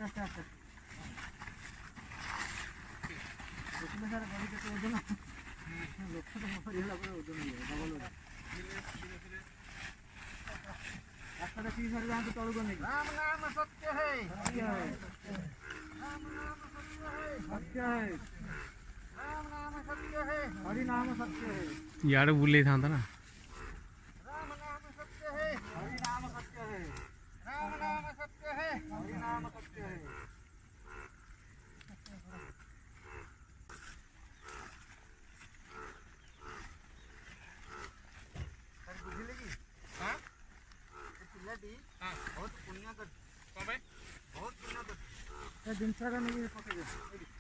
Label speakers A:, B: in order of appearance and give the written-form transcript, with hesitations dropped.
A: ଆଚ୍ଛା ଆଚ୍ଛା ଦେଖିଲେ ସାର୍ ଗଡ଼ି କେତେ ଓଜନ ଲୋକ ତ ମରିଗଲା ପରେ ଓଜନ ହେଇଯାଏ ଡବଲ ଓଜନ ରାସ୍ତା ଦେଖିକି ସାର୍ ଯାଆନ୍ତୁ ତଳକୁ ନେଇକି ରାମ ନାମ ସତ୍ୟ ହେ ସତ୍ୟ ହେ ରାମ ନାମ ସତ୍ୟ ହେ ସତ୍ୟ ହେ राम नाम सत्य है हरि नाम सत्य है
B: यार बुले था ना
A: राम नाम सत्य है हरि नाम सत्य है राम नाम सत्य है हरि नाम सत्य है सर बुझिले कि हां ए पिलाटी हां बहुत पुण्य कर को भाई बहुत पुण्य कर ए दिन सारा नहीं पके दे